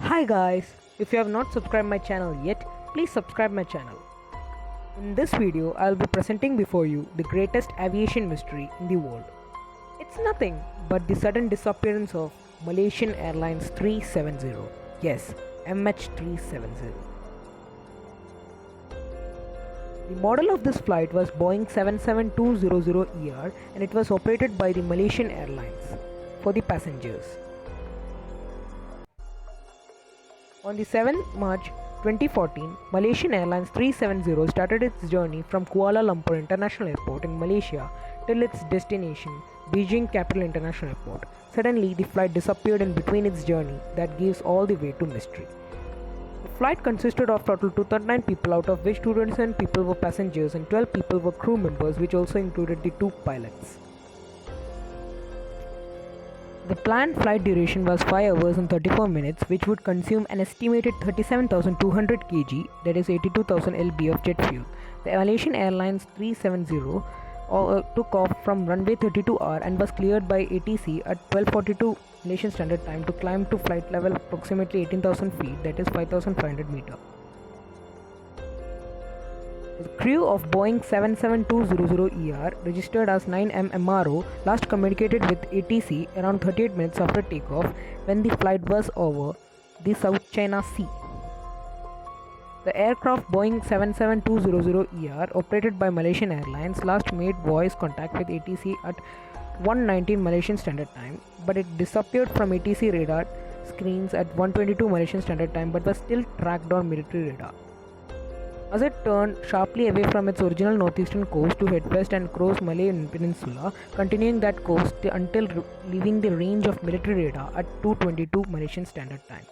Hi guys, if you have not subscribed my channel yet, please subscribe my channel. In this video, I will be presenting before you the greatest aviation mystery in the world. It's nothing but the sudden disappearance of Malaysian Airlines 370. Yes, MH-370. The model of this flight was Boeing 77200ER and it was operated by the Malaysian Airlines for the passengers. On the 7th March 2014, Malaysian Airlines 370 started its journey from Kuala Lumpur International Airport in Malaysia till its destination, Beijing Capital International Airport. Suddenly, the flight disappeared in between its journey that gives all the way to mystery. The flight consisted of total 239 people, out of which 227 people were passengers and 12 people were crew members, which also included the two pilots. The planned flight duration was 5 hours and 34 minutes, which would consume an estimated 37,200 kg, that is 82,000 lb of jet fuel. The Malaysian Airlines 370 took off from runway 32R and was cleared by ATC at 12:42 Malaysian Standard Time to climb to flight level approximately 18,000 feet, that is 5,500 meters. The crew of Boeing 77200ER, registered as 9M MRO, last communicated with ATC around 38 minutes after takeoff when the flight was over the South China Sea. The aircraft Boeing 77200ER, operated by Malaysian Airlines, last made voice contact with ATC at 1:19 Malaysian Standard Time, but it disappeared from ATC radar screens at 1:22 Malaysian Standard Time but was still tracked on military radar. As it turned sharply away from its original northeastern course to head west and cross Malay Peninsula, continuing that course until leaving the range of military radar at 2:22 Malaysian Standard Time.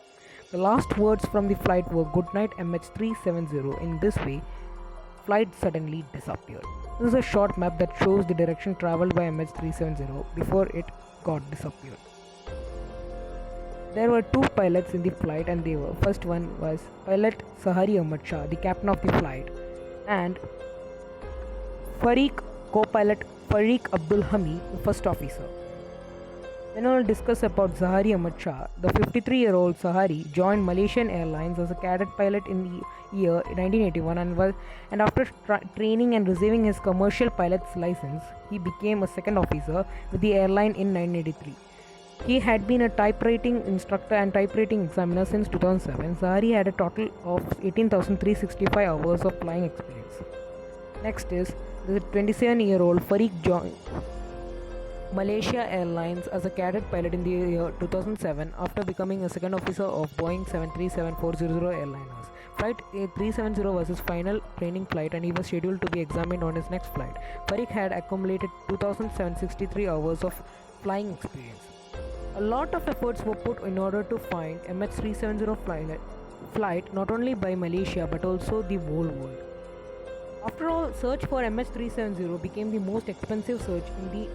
The last words from the flight were "Good night MH370." In this way, flight suddenly disappeared. This is a short map that shows the direction traveled by MH370 before it got disappeared. There were two pilots in the flight, and they were: first one was pilot Sahari Ahmad Shah, the captain of the flight, and co-pilot Fariq Abdul Hamid, the first officer. Then I will discuss about Sahari Ahmad Shah. The 53-year-old Sahari joined Malaysian Airlines as a cadet pilot in the year 1981 and after training and receiving his commercial pilot's license, he became a second officer with the airline in 1983. He had been a typewriting instructor and typewriting examiner since 2007. Sahari had a total of 18,365 hours of flying experience. Next is the 27-year-old Fariq joined Malaysia Airlines as a cadet pilot in the year 2007 after becoming a second officer of Boeing 737-400 airliners. Flight 370 was his final training flight and he was scheduled to be examined on his next flight. Fariq had accumulated 2,763 hours of flying experience. A lot of efforts were put in order to find MH370 flight not only by Malaysia but also the whole world. After all, search for MH370 became the most expensive search in the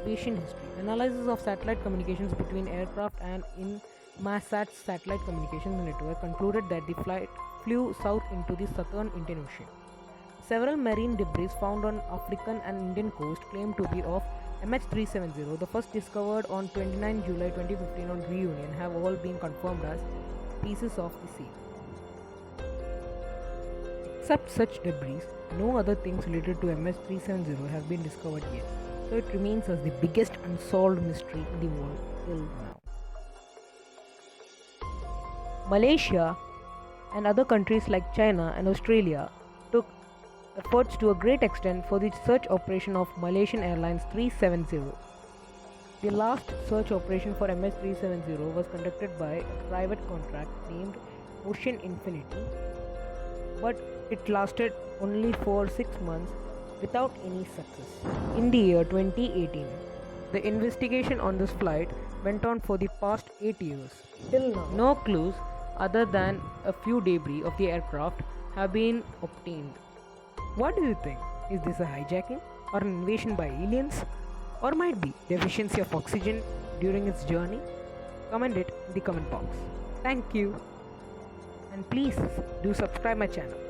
aviation history. Analysis of satellite communications between aircraft and Inmarsat's satellite communications network concluded that the flight flew south into the southern Indian Ocean. Several marine debris found on African and Indian coast claim to be of MH370, the first discovered on 29 July 2015 on reunion, have all been confirmed as pieces of the sea. Except such debris, no other things related to MH370 have been discovered yet, so it remains as the biggest unsolved mystery in the world till now. Malaysia and other countries like China and Australia took efforts to a great extent for the search operation of Malaysian Airlines 370. The last search operation for MH370 was conducted by a private contract named Ocean Infinity, but it lasted only for 6 months without any success. In the year 2018, the investigation on this flight went on for the past 8 years. Till now, no clues other than a few debris of the aircraft have been obtained. What do you think? Is this a hijacking or an invasion by aliens? Or might be deficiency of oxygen during its journey? Comment it in the comment box. Thank you. And please do subscribe my channel.